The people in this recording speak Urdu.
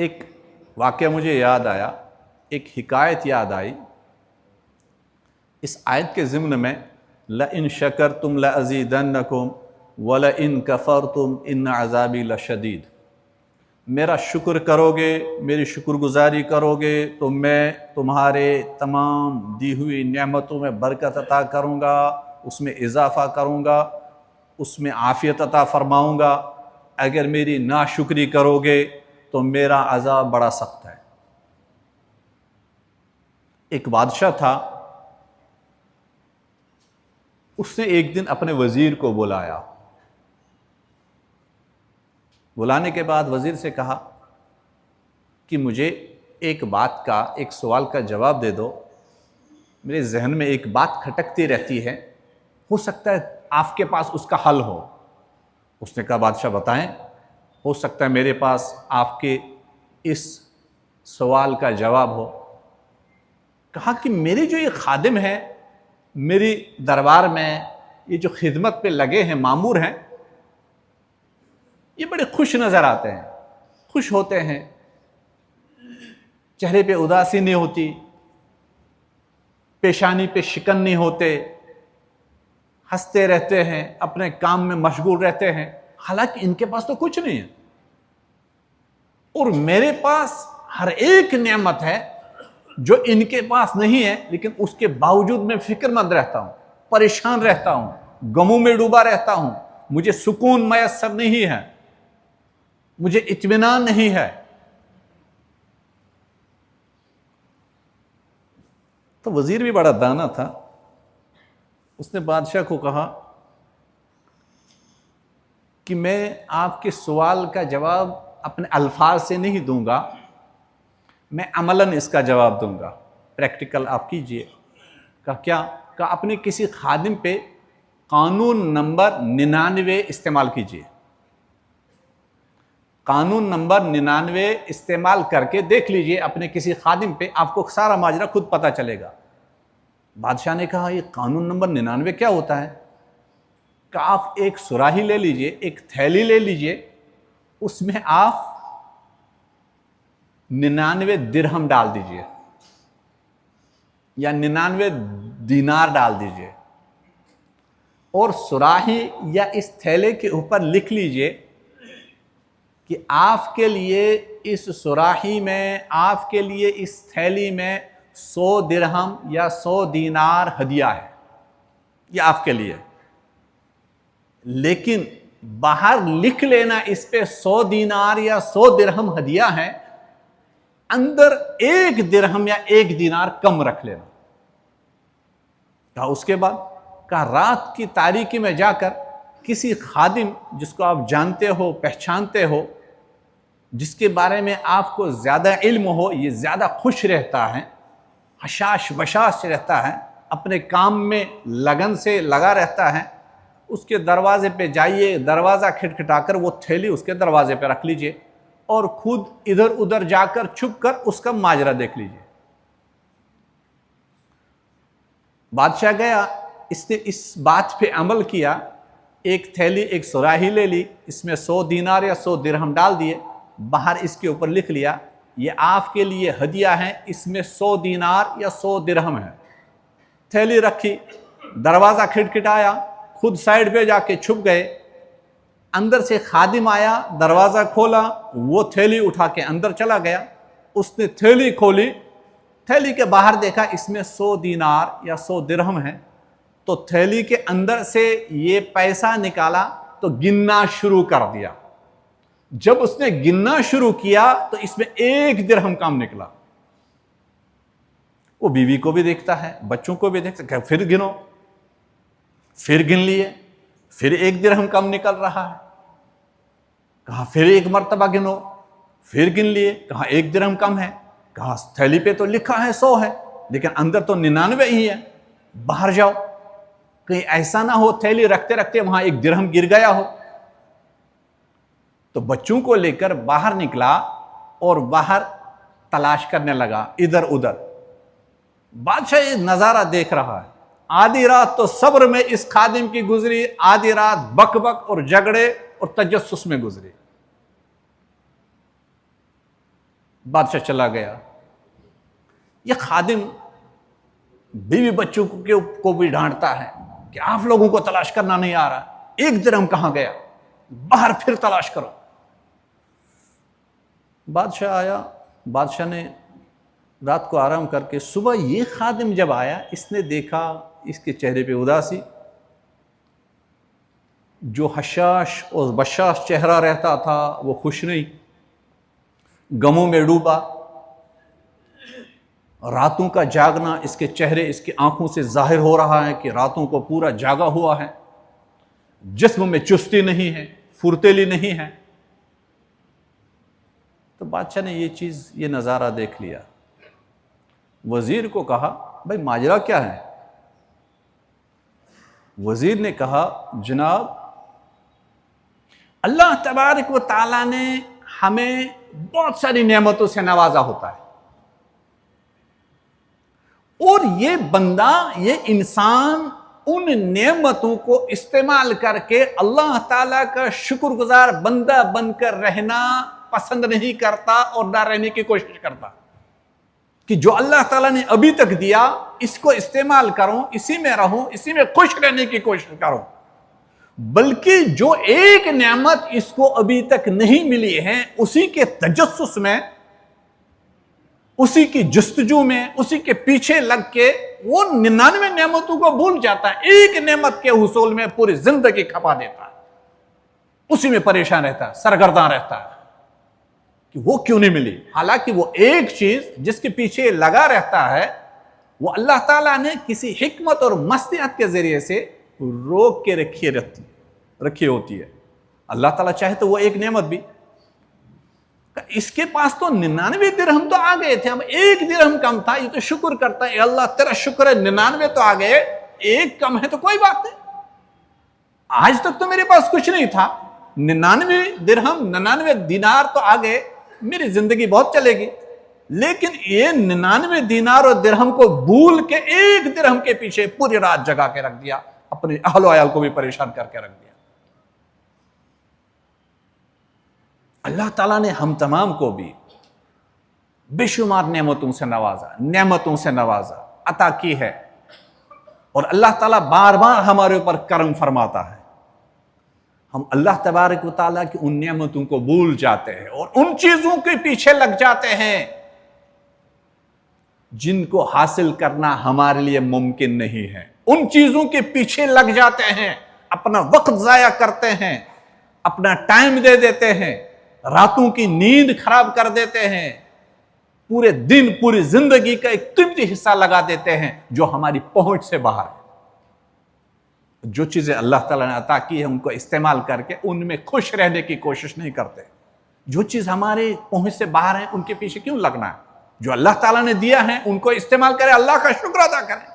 ایک واقعہ مجھے یاد آیا، ایک حکایت یاد آئی اس آیت کے ضمن میں، لَإِن شَكَرْتُمْ لَأَزِيدَنَّكُمْ وَلَإِن كَفَرْتُمْ إِنَّ عَذَابِي لَشَدِيدٌ۔ میرا شکر کرو گے، میری شکر گزاری کرو گے تو میں تمہارے تمام دی ہوئی نعمتوں میں برکت عطا کروں گا، اس میں اضافہ کروں گا، اس میں عافیت عطا فرماؤں گا۔ اگر میری ناشکری کرو گے تو میرا عذاب بڑا سخت ہے۔ ایک بادشاہ تھا، اس نے ایک دن اپنے وزیر کو بلایا۔ بلانے کے بعد وزیر سے کہا کہ مجھے ایک بات کا، ایک سوال کا جواب دے دو، میرے ذہن میں ایک بات کھٹکتی رہتی ہے، ہو سکتا ہے آپ کے پاس اس کا حل ہو۔ اس نے کہا بادشاہ بتائیں، ہو سکتا ہے میرے پاس آپ کے اس سوال کا جواب ہو۔ کہا کہ میری جو یہ خادم ہے میری دربار میں، یہ جو خدمت پہ لگے ہیں، مامور ہیں، یہ بڑے خوش نظر آتے ہیں، خوش ہوتے ہیں، چہرے پہ اداسی نہیں ہوتی، پیشانی پہ شکن نہیں ہوتے، ہنستے رہتے ہیں، اپنے کام میں مشغول رہتے ہیں، حالانکہ ان کے پاس تو کچھ نہیں ہے، اور میرے پاس ہر ایک نعمت ہے جو ان کے پاس نہیں ہے، لیکن اس کے باوجود میں فکر مند رہتا ہوں، پریشان رہتا ہوں، غموں میں ڈوبا رہتا ہوں، مجھے سکون میسر نہیں ہے، مجھے اطمینان نہیں ہے۔ تو وزیر بھی بڑا دانا تھا، اس نے بادشاہ کو کہا کہ میں آپ کے سوال کا جواب اپنے الفاظ سے نہیں دوں گا، میں عملاً اس کا جواب دوں گا، پریکٹیکل آپ کیجئے۔ کہا کیا؟ کہا اپنے کسی خادم پہ قانون نمبر 99 استعمال کیجئے، قانون نمبر 99 استعمال کر کے دیکھ لیجئے اپنے کسی خادم پہ، آپ کو سارا ماجرا خود پتہ چلے گا۔ بادشاہ نے کہا یہ قانون نمبر 99 کیا ہوتا ہے؟ کہ آپ ایک سراہی لے لیجئے، ایک تھیلی لے لیجئے، اس میں آپ 99 درہم ڈال دیجئے یا 99 دینار ڈال دیجئے، اور سراہی یا اس تھیلے کے اوپر لکھ لیجئے کہ آپ کے لیے اس سراہی میں، آپ کے لیے اس تھیلی میں 100 درہم یا 100 دینار ہدیہ ہے، یہ آپ کے لیے، لیکن باہر لکھ لینا اس پہ 100 دینار یا 100 درہم ہدیہ ہے، اندر 1 درہم یا 1 دینار کم رکھ لینا۔ کہا اس کے بعد؟ کہا رات کی تاریکی میں جا کر کسی خادم جس کو آپ جانتے ہو، پہچانتے ہو، جس کے بارے میں آپ کو زیادہ علم ہو، یہ زیادہ خوش رہتا ہے، حشاش بشاش رہتا ہے، اپنے کام میں لگن سے لگا رہتا ہے، اس کے دروازے پہ جائیے، دروازہ کھٹکھٹا کر وہ تھیلی اس کے دروازے پہ رکھ لیجئے، اور خود ادھر ادھر جا کر چھپ کر اس کا ماجرا دیکھ لیجئے۔ بادشاہ گیا، اس نے اس بات پہ عمل کیا، ایک تھیلی، ایک سراہی لے لی، اس میں 100 دینار یا 100 درہم ڈال دیے، باہر اس کے اوپر لکھ لیا یہ آپ کے لیے ہدیہ ہے، اس میں 100 دینار یا 100 درہم ہے۔ تھیلی رکھی، دروازہ کھٹکھٹایا، خود سائیڈ پہ جا کے چھپ گئے، اندر سے خادم آیا، دروازہ کھولا، وہ تھیلی اٹھا کے اندر چلا گیا، اس نے تھیلی کھولی، تھیلی کے باہر دیکھا اس میں 100 دینار یا 100 درہم ہے، تو تھیلی کے اندر سے یہ پیسہ نکالا تو گننا شروع کر دیا۔ جب اس نے گننا شروع کیا تو اس میں 1 درہم کم نکلا۔ وہ بیوی کو بھی دیکھتا ہے، بچوں کو بھی دیکھتا ہے، پھر گنو، پھر گن لیے، پھر 1 درہم کم نکل رہا ہے۔ کہا پھر ایک مرتبہ گنو، پھر گن لیے، کہا 1 درہم کم ہے۔ کہا تھیلی پہ تو لکھا ہے 100 ہے، لیکن اندر تو 99 ہی ہے، باہر جاؤ، کہیں ایسا نہ ہو تھیلی رکھتے رکھتے وہاں 1 درہم گر گیا ہو۔ تو بچوں کو لے کر باہر نکلا اور باہر تلاش کرنے لگا ادھر ادھر۔ بادشاہ یہ نظارہ دیکھ رہا ہے، آدھی رات تو صبر میں اس خادم کی گزری، آدھی رات بک بک اور جھگڑے اور تجسس میں گزری۔ بادشاہ چلا گیا۔ یہ خادم بیوی بچوں کو بھی ڈانٹتا ہے کہ آپ لوگوں کو تلاش کرنا نہیں آ رہا، 1 درہم کہاں گیا، باہر پھر تلاش کرو۔ بادشاہ آیا، بادشاہ نے رات کو آرام کر کے صبح یہ خادم جب آیا، اس نے دیکھا اس کے چہرے پہ اداسی، جو حشاش اور بشاش چہرہ رہتا تھا وہ خوش نہیں، غموں میں ڈوبا۔ راتوں کا جاگنا اس کے چہرے، اس کی آنکھوں سے ظاہر ہو رہا ہے کہ راتوں کو پورا جاگا ہوا ہے، جسم میں چستی نہیں ہے، پھرتیلی نہیں ہے۔ تو بادشاہ نے یہ نظارہ دیکھ لیا، وزیر کو کہا بھائی ماجرا کیا ہے؟ وزیر نے کہا جناب اللہ تبارک و تعالیٰ نے ہمیں بہت ساری نعمتوں سے نوازا ہوتا ہے، اور یہ بندہ، یہ انسان ان نعمتوں کو استعمال کر کے اللہ تعالیٰ کا شکر گزار بندہ بن کر رہنا پسند نہیں کرتا اور نہ رہنے کی کوشش کرتا کہ جو اللہ تعالیٰ نے ابھی تک دیا اس کو استعمال کروں، اسی میں رہوں، اسی میں خوش رہنے کی کوشش کروں، بلکہ جو ایک نعمت اس کو ابھی تک نہیں ملی ہے اسی کے تجسس میں، اسی کی جستجو میں، اسی کے پیچھے لگ کے وہ 99 نعمتوں کو بھول جاتا ہے، ایک نعمت کے حصول میں پوری زندگی کھپا دیتا ہے، اسی میں پریشان رہتا ہے، سرگرداں رہتا ہے کہ وہ کیوں نہیں ملی، حالانکہ وہ ایک چیز جس کے پیچھے لگا رہتا ہے وہ اللہ تعالیٰ نے کسی حکمت اور مصلحت کے ذریعے سے روک کے رکھی ہوتی ہے۔ اللہ تعالیٰ چاہے تو وہ ایک نعمت بھی، اس کے پاس تو 99 درہم تو آ گئے تھے، اب 1 درہم کم تھا، یہ تو شکر کرتا ہے، اے اللہ تیرا شکر ہے 99 تو آ گئے، 1 کم ہے تو کوئی بات نہیں، آج تک تو میرے پاس کچھ نہیں تھا، 99 درہم 99 دینار تو آ گئے، میری زندگی بہت چلے گی، لیکن یہ 99 دینار اور درہم کو بھول کے 1 درہم کے پیچھے پوری رات جگا کے رکھ دیا، اپنے اہل و عیال کو بھی پریشان کر کے رکھ دیا۔ اللہ تعالیٰ نے ہم تمام کو بھی بے شمار نعمتوں سے نوازا، عطا کی ہے، اور اللہ تعالیٰ بار بار ہمارے اوپر کرم فرماتا ہے، ہم اللہ تبارک و تعالیٰ کی ان نعمتوں کو بھول جاتے ہیں اور ان چیزوں کے پیچھے لگ جاتے ہیں جن کو حاصل کرنا ہمارے لیے ممکن نہیں ہے، ان چیزوں کے پیچھے لگ جاتے ہیں، اپنا وقت ضائع کرتے ہیں، اپنا ٹائم دے دیتے ہیں، راتوں کی نیند خراب کر دیتے ہیں، پورے دن پوری زندگی کا ایک قیمتی حصہ لگا دیتے ہیں جو ہماری پہنچ سے باہر ہے۔ جو چیزیں اللہ تعالیٰ نے عطا کی ہے ان کو استعمال کر کے ان میں خوش رہنے کی کوشش نہیں کرتے، جو چیز ہمارے پہنچ سے باہر ہے ان کے پیچھے کیوں لگنا ہے؟ جو اللہ تعالیٰ نے دیا ہے ان کو استعمال کریں، اللہ کا شکر ادا کریں۔